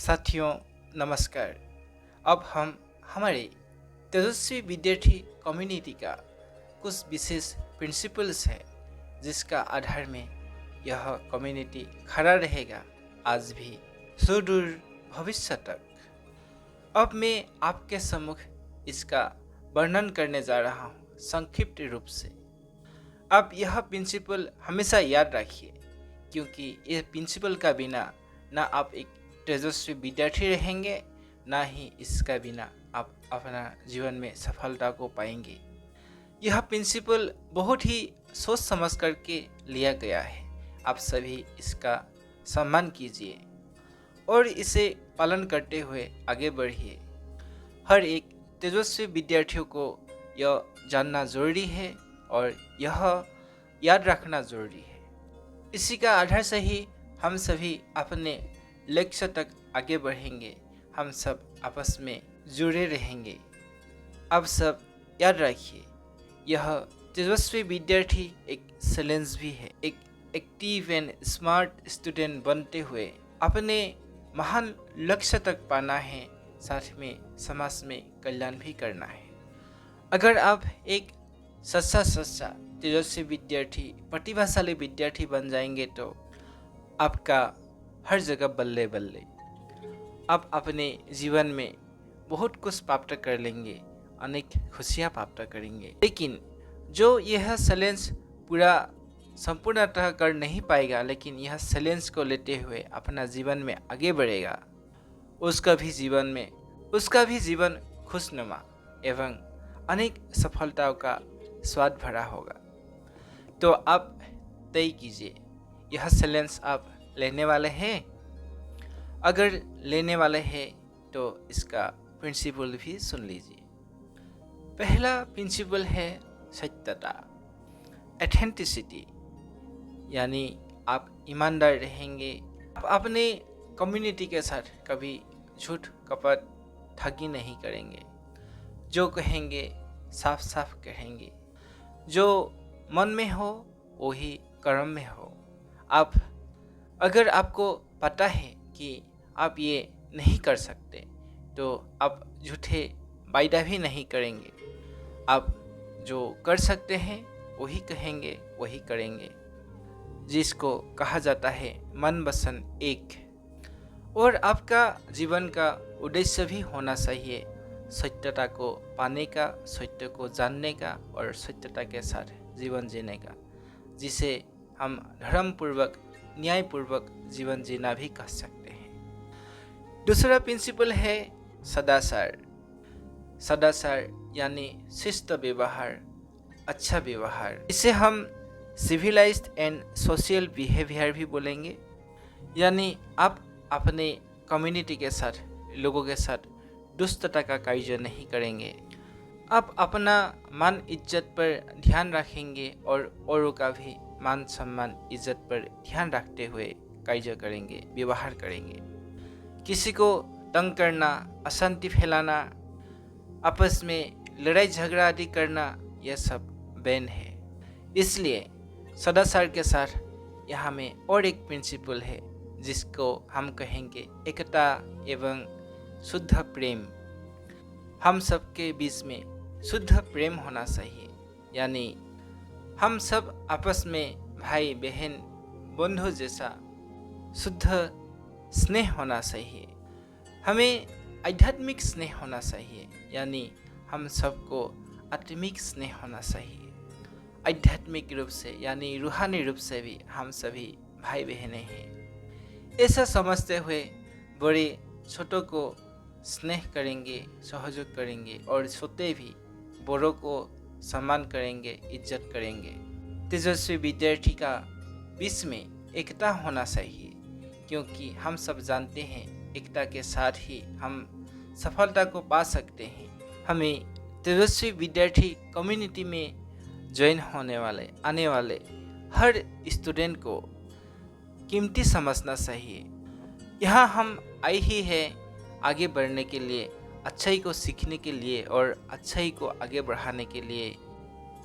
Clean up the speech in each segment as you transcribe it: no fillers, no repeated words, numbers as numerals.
साथियों नमस्कार। अब हम हमारे तेजस्वी विद्यार्थी कम्युनिटी का कुछ विशेष प्रिंसिपल्स है जिसका आधार में यह कम्युनिटी खड़ा रहेगा आज भी सुदूर भविष्य तक। अब मैं आपके सम्मुख इसका वर्णन करने जा रहा हूँ संक्षिप्त रूप से। अब यह प्रिंसिपल हमेशा याद रखिए क्योंकि इस प्रिंसिपल का बिना ना आप एक तेजस्वी विद्यार्थी रहेंगे ना ही इसका बिना आप अपना जीवन में सफलता को पाएंगे। यह प्रिंसिपल बहुत ही सोच समझ करके लिया गया है। आप सभी इसका सम्मान कीजिए और इसे पालन करते हुए आगे बढ़िए। हर एक तेजस्वी विद्यार्थियों को यह जानना जरूरी है और यह याद रखना जरूरी है। इसी का आधार से ही हम सभी अपने लक्ष्य तक आगे बढ़ेंगे। हम सब आपस में जुड़े रहेंगे। अब सब याद रखिए, यह तेजस्वी विद्यार्थी एक चैलेंज भी है। एक एक्टिव एंड स्मार्ट स्टूडेंट बनते हुए अपने महान लक्ष्य तक पाना है, साथ में समाज में कल्याण भी करना है। अगर आप एक सच्चा तेजस्वी विद्यार्थी, प्रतिभाशाली विद्यार्थी बन जाएंगे तो आपका हर जगह बल्ले बल्ले। आप अपने जीवन में बहुत कुछ प्राप्त कर लेंगे, अनेक खुशियाँ प्राप्त करेंगे। लेकिन जो यह चैलेंज पूरा संपूर्णतः कर नहीं पाएगा, लेकिन यह चैलेंज को लेते हुए अपना जीवन में आगे बढ़ेगा, उसका भी जीवन खुशनुमा एवं अनेक सफलताओं का स्वाद भरा होगा। तो आप तय कीजिए, यह चैलेंज आप लेने वाले हैं? अगर लेने वाले हैं तो इसका प्रिंसिपल भी सुन लीजिए। पहला प्रिंसिपल है सत्यता, एथेंटिसिटी, यानी आप ईमानदार रहेंगे। आप अपने कम्युनिटी के साथ कभी झूठ कपट ठगी नहीं करेंगे। जो कहेंगे साफ साफ कहेंगे, जो मन में हो वही कर्म में हो। अगर आपको पता है कि आप ये नहीं कर सकते तो आप झूठे वायदा भी नहीं करेंगे। आप जो कर सकते हैं वही कहेंगे, वही करेंगे, जिसको कहा जाता है मन वचन एक। और आपका जीवन का उद्देश्य भी होना चाहिए सत्यता को पाने का, सत्य को जानने का और सत्यता के साथ जीवन जीने का, जिसे हम धर्मपूर्वक न्यायपूर्वक जीवन जीना भी कह सकते हैं। दूसरा प्रिंसिपल है सदाचार। सदाचार यानी शिष्ट व्यवहार, अच्छा व्यवहार। इसे हम सिविलाइज्ड एंड सोशल बिहेवियर भी बोलेंगे। यानी आप अपने कम्युनिटी के साथ, लोगों के साथ दुष्टता का कार्य नहीं करेंगे। आप अपना मान इज्जत पर ध्यान रखेंगे और औरों का भी मान सम्मान इज्जत पर ध्यान रखते हुए कार्य करेंगे, व्यवहार करेंगे। किसी को तंग करना, अशांति फैलाना, आपस में लड़ाई झगड़ा आदि करना, यह सब बैन है। इसलिए सदाचार के साथ यहाँ में और एक प्रिंसिपल है जिसको हम कहेंगे एकता एवं शुद्ध प्रेम। हम सबके बीच में शुद्ध प्रेम होना चाहिए, यानी हम सब आपस में भाई बहन बंधु जैसा शुद्ध स्नेह होना चाहिए। हमें आध्यात्मिक स्नेह होना चाहिए, यानी हम सबको आत्मिक स्नेह होना चाहिए। आध्यात्मिक रूप से यानी रूहानी रूप से भी हम सभी भाई बहनें हैं। ऐसा समझते हुए बड़े छोटों को स्नेह करेंगे, सहयोग करेंगे और छोटे भी बड़ों को सम्मान करेंगे, इज्जत करेंगे। तेजस्वी विद्यार्थी का बीच में एकता होना चाहिए, क्योंकि हम सब जानते हैं एकता के साथ ही हम सफलता को पा सकते हैं। हमें तेजस्वी विद्यार्थी कम्युनिटी में ज्वाइन आने वाले हर स्टूडेंट को कीमती समझना चाहिए। यहाँ हम आए ही हैं आगे बढ़ने के लिए, अच्छाई को सीखने के लिए और अच्छाई को आगे बढ़ाने के लिए,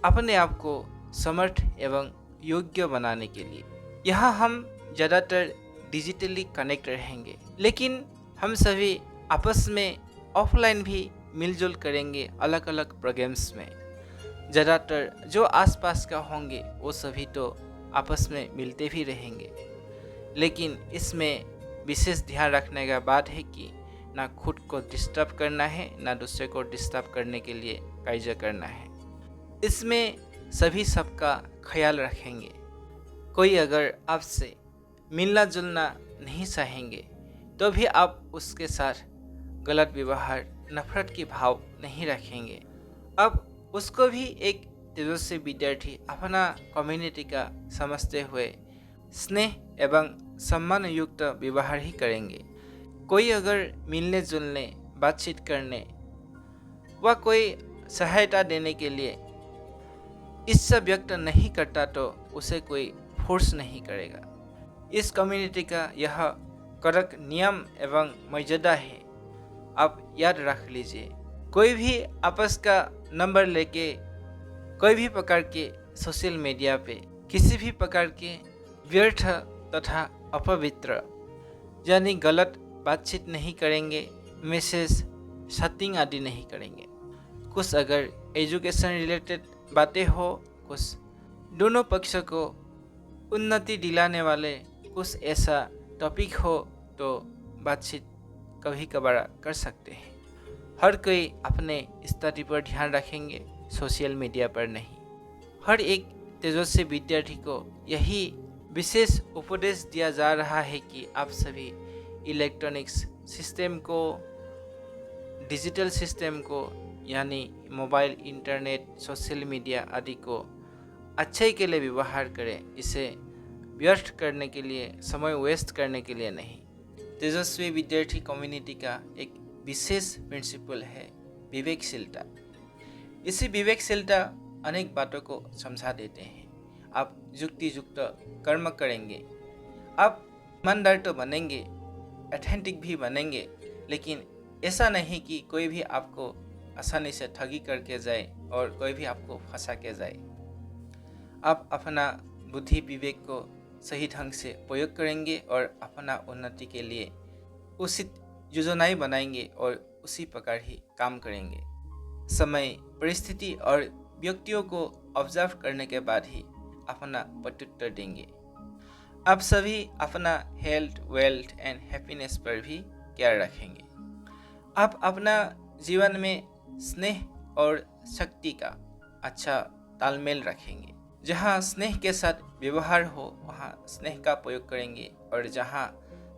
अपने आप को समर्थ एवं योग्य बनाने के लिए। यहाँ हम ज़्यादातर डिजिटली कनेक्ट रहेंगे, लेकिन हम सभी आपस में ऑफलाइन भी मिलजुल करेंगे अलग अलग प्रोग्राम्स में। ज़्यादातर जो आसपास का होंगे वो सभी तो आपस में मिलते भी रहेंगे, लेकिन इसमें विशेष ध्यान रखने का बात है कि ना खुद को डिस्टर्ब करना है, ना दूसरे को डिस्टर्ब करने के लिए कार्य करना है। इसमें सभी सबका ख्याल रखेंगे। कोई अगर आपसे मिलना जुलना नहीं चाहेंगे तो भी आप उसके साथ गलत व्यवहार, नफरत की भाव नहीं रखेंगे। अब उसको भी एक तेजस्वी विद्यार्थी अपना कम्युनिटी का समझते हुए स्नेह एवं सम्मान युक्त व्यवहार ही करेंगे। कोई अगर मिलने जुलने, बातचीत करने व कोई सहायता देने के लिए इच्छा व्यक्त नहीं करता तो उसे कोई फोर्स नहीं करेगा। इस कम्युनिटी का यह कड़क नियम एवं मर्यादा है, आप याद रख लीजिए। कोई भी आपस का नंबर लेके कोई भी प्रकार के सोशल मीडिया पे किसी भी प्रकार के व्यर्थ तथा अपवित्र यानी गलत बातचीत नहीं करेंगे, मैसेज चैटिंग आदि नहीं करेंगे। कुछ अगर एजुकेशन रिलेटेड बातें हो, कुछ दोनों पक्ष को उन्नति दिलाने वाले कुछ ऐसा टॉपिक हो तो बातचीत कभी कभार कर सकते हैं। हर कोई अपने स्टडी पर ध्यान रखेंगे, सोशल मीडिया पर नहीं। हर एक तेजस्वी विद्यार्थी को यही विशेष उपदेश दिया जा रहा है कि आप सभी इलेक्ट्रॉनिक्स सिस्टम को, डिजिटल सिस्टम को यानी मोबाइल, इंटरनेट, सोशल मीडिया आदि को अच्छे के लिए व्यवहार करें। इसे व्यर्थ करने के लिए, समय वेस्ट करने के लिए नहीं। तेजस्वी विद्यार्थी कम्युनिटी का एक विशेष प्रिंसिपल है विवेकशीलता। इसी विवेकशीलता अनेक बातों को समझा देते हैं। आप युक्ति युक्त कर्म करेंगे, आप ईमानदार तो बनेंगे, ऑथेंटिक भी बनेंगे, लेकिन ऐसा नहीं कि कोई भी आपको आसानी से ठगी करके जाए और कोई भी आपको फंसा के जाए। आप अपना बुद्धि विवेक को सही ढंग से प्रयोग करेंगे और अपना उन्नति के लिए उचित योजनाएं बनाएंगे और उसी प्रकार ही काम करेंगे। समय, परिस्थिति और व्यक्तियों को ऑब्जर्व करने के बाद ही अपना प्रत्युत्तर देंगे। आप सभी अपना हेल्थ, वेल्थ एंड हैप्पीनेस पर भी केयर रखेंगे। आप अपना जीवन में स्नेह और शक्ति का अच्छा तालमेल रखेंगे। जहाँ स्नेह के साथ व्यवहार हो वहाँ स्नेह का प्रयोग करेंगे, और जहाँ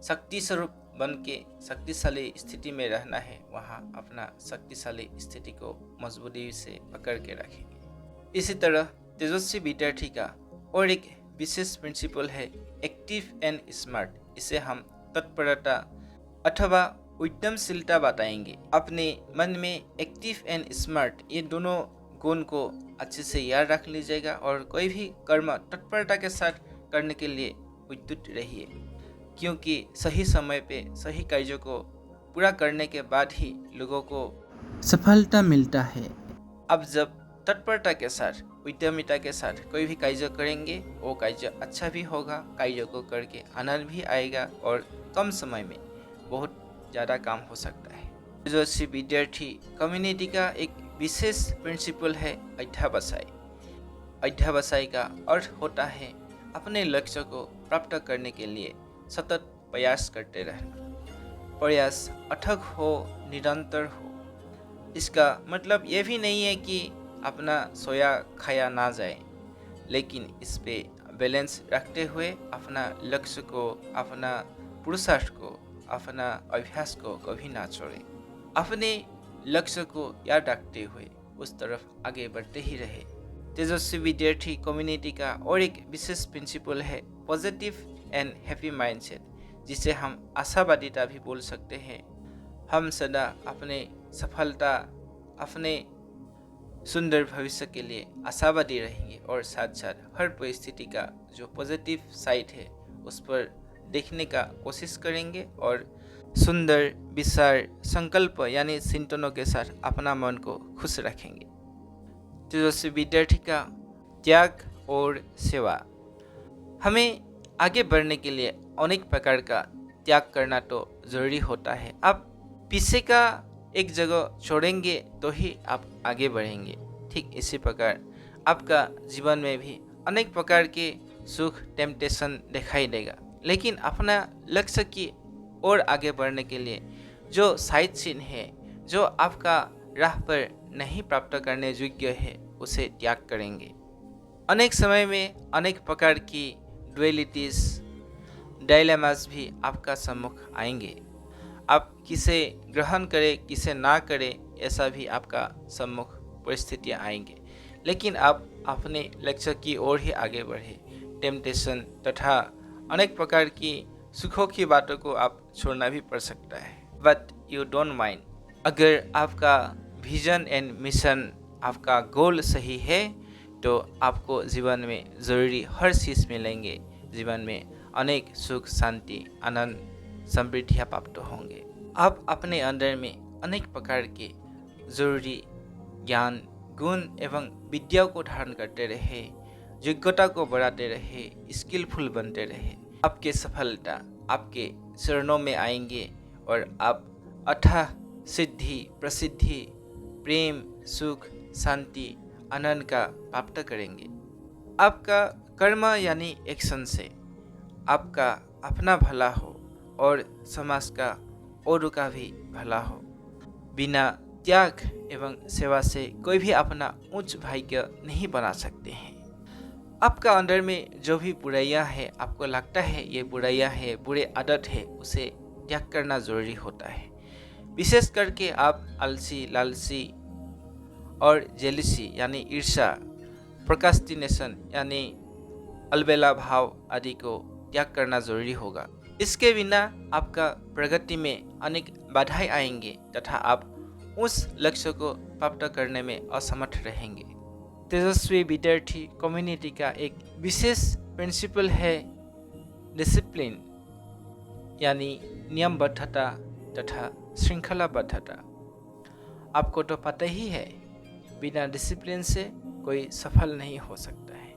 शक्ति स्वरूप बन के शक्तिशाली स्थिति में रहना है वहाँ अपना शक्तिशाली स्थिति को मजबूती से पकड़ के रखेंगे। इसी तरह तेजस्वी विद्यार्थी का और एक विशेष प्रिंसिपल है एक्टिव एंड स्मार्ट। इसे हम तत्परता अथवा उद्यमशीलता बताएंगे। अपने मन में एक्टिव एंड स्मार्ट ये दोनों गुण को अच्छे से याद रख लीजिएगा और कोई भी कर्म तत्परता के साथ करने के लिए उद्युक्त रहिए, क्योंकि सही समय पे सही कार्यों को पूरा करने के बाद ही लोगों को सफलता मिलता है। अब जब तत्परता के साथ, उद्यमिता के साथ कोई भी कार्य करेंगे वो कार्य अच्छा भी होगा, कार्य को करके आनंद भी आएगा और कम समय में बहुत ज़्यादा काम हो सकता है। तेजस्वी विद्यार्थी कम्युनिटी का एक विशेष प्रिंसिपल है अध्यावसाय। अध्यावसाय का अर्थ होता है अपने लक्ष्य को प्राप्त करने के लिए सतत प्रयास करते रहना। प्रयास अथक हो, निरंतर हो। इसका मतलब ये भी नहीं है कि अपना सोया खाया ना जाए, लेकिन इस पे बैलेंस रखते हुए अपना लक्ष्य को, अपना पुरुषार्थ को, अपना अभ्यास को कभी ना छोड़े। अपने लक्ष्य को याद रखते हुए उस तरफ आगे बढ़ते ही रहे। तेजस्वी विद्यार्थी कम्युनिटी का और एक विशेष प्रिंसिपल है पॉजिटिव एंड हैप्पी माइंडसेट, जिसे हम आशावादिता भी बोल सकते हैं। हम सदा अपने सफलता, अपने सुंदर भविष्य के लिए आशावादी रहेंगे और साथ साथ हर परिस्थिति का जो पॉजिटिव साइड है उस पर देखने का कोशिश करेंगे और सुंदर विचार, संकल्प यानी चिंतनों के साथ अपना मन को खुश रखेंगे। तेजस्वी विद्यार्थी का त्याग और सेवा। हमें आगे बढ़ने के लिए अनेक प्रकार का त्याग करना तो ज़रूरी होता है। आप पीछे का एक जगह छोड़ेंगे तो ही आप आगे बढ़ेंगे। ठीक इसी प्रकार आपका जीवन में भी अनेक प्रकार के सुख टेम्पटेशन दिखाई देगा, लेकिन अपना लक्ष्य की ओर आगे बढ़ने के लिए जो साइड सीन है, जो आपका राह पर नहीं प्राप्त करने योग्य है, उसे त्याग करेंगे। अनेक समय में अनेक प्रकार की ड्युअलिटीज डायलेमास भी आपका सम्मुख आएंगे। आप किसे ग्रहण करें किसे ना करें, ऐसा भी आपका सम्मुख परिस्थितियाँ आएंगे, लेकिन आप अपने लक्ष्य की ओर ही आगे बढ़े। टेम्पटेशन तथा अनेक प्रकार की सुखों की बातों को आप छोड़ना भी पड़ सकता है, बट यू डोंट माइंड। अगर आपका विजन एंड मिशन, आपका गोल सही है, तो आपको जीवन में ज़रूरी हर चीज़ मिलेंगे। जीवन में अनेक सुख शांति आनंद समृद्धियाँ प्राप्त होंगे। आप अपने अंदर में अनेक प्रकार के जरूरी ज्ञान गुण एवं विद्याओं को धारण करते रहे, योग्यता को बढ़ाते रहे, स्किलफुल बनते रहे। आपके सफलता आपके चरणों में आएंगे और आप अथाह सिद्धि प्रसिद्धि प्रेम सुख शांति आनंद का प्राप्त करेंगे। आपका कर्म यानी एक्शन से आपका अपना भला हो और समाज का औरों का भी भला हो। बिना त्याग एवं सेवा से कोई भी अपना उच्च भाग्य नहीं बना सकते हैं। आपका अंदर में जो भी बुराइयां है, आपको लगता है ये बुराइयां है, बुरे आदत है, उसे त्याग करना जरूरी होता है। विशेष करके आप आलसी लालसी और जेलिसी यानी ईर्ष्या, प्रोक्रास्टिनेशन यानी अलबेला भाव आदि को त्याग करना जरूरी होगा। इसके बिना आपका प्रगति में अनेक बाधाएं आएंगे तथा आप उस लक्ष्य को प्राप्त करने में असमर्थ रहेंगे। तेजस्वी विद्यार्थी कम्युनिटी का एक विशेष प्रिंसिपल है डिसिप्लिन यानी नियमबद्धता तथा श्रृंखलाबद्धता। आपको तो पता ही है, बिना डिसिप्लिन से कोई सफल नहीं हो सकता है,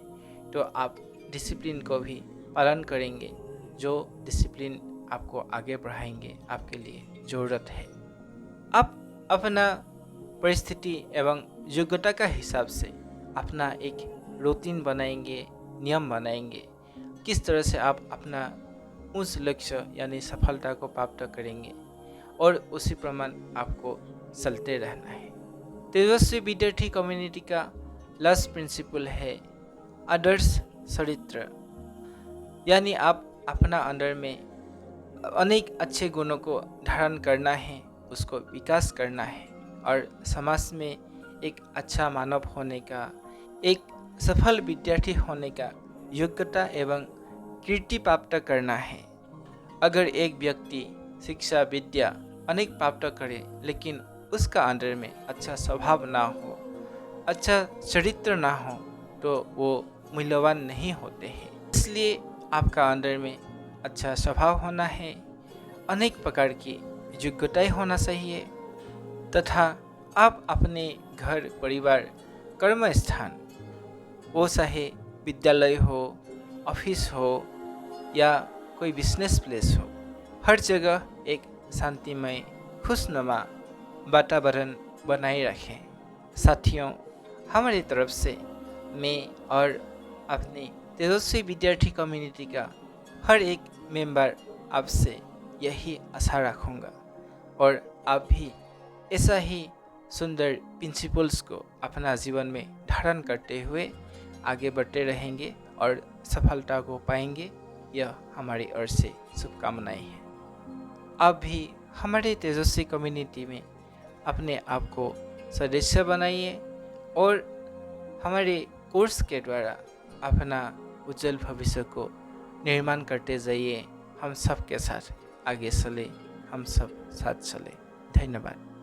तो आप डिसिप्लिन को भी पालन करेंगे। जो डिसिप्लिन आपको आगे बढ़ाएंगे, आपके लिए ज़रूरत है। आप अपना परिस्थिति एवं योग्यता का हिसाब से अपना एक रूटीन बनाएंगे, नियम बनाएंगे, किस तरह से आप अपना उस लक्ष्य यानी सफलता को प्राप्त करेंगे, और उसी प्रमाण आपको चलते रहना है। तेजस्वी विद्यार्थी कम्युनिटी का लास्ट प्रिंसिपल है आदर्श चरित्र, यानी आप अपना अंदर में अनेक अच्छे गुणों को धारण करना है, उसको विकास करना है और समाज में एक अच्छा मानव होने का, एक सफल विद्यार्थी होने का योग्यता एवं कीर्ति प्राप्त करना है। अगर एक व्यक्ति शिक्षा विद्या अनेक प्राप्त करे लेकिन उसका अंदर में अच्छा स्वभाव ना हो, अच्छा चरित्र ना हो, तो वो मूल्यवान नहीं होते हैं। इसलिए आपका अंदर में अच्छा स्वभाव होना है, अनेक प्रकार की योग्यताएं होना चाहिए तथा आप अपने घर परिवार कर्म स्थान, वो चाहे विद्यालय हो, ऑफिस हो या कोई बिजनेस प्लेस हो, हर जगह एक शांतिमय खुशनुमा वातावरण बनाए रखें। साथियों, हमारी तरफ से मैं और अपनी तेजस्वी विद्यार्थी कम्युनिटी का हर एक मेंबर आपसे यही आशा रखूँगा, और आप भी ऐसा ही सुंदर प्रिंसिपल्स को अपना जीवन में धारण करते हुए आगे बढ़ते रहेंगे और सफलता को पाएंगे। यह हमारी ओर से शुभकामनाएं हैं। आप भी हमारे तेजस्वी कम्युनिटी में अपने आप को सदस्य बनाइए और हमारे कोर्स के द्वारा अपना उज्जवल भविष्य को निर्माण करते जाइए। हम सब के साथ आगे चले, हम सब साथ चले। धन्यवाद।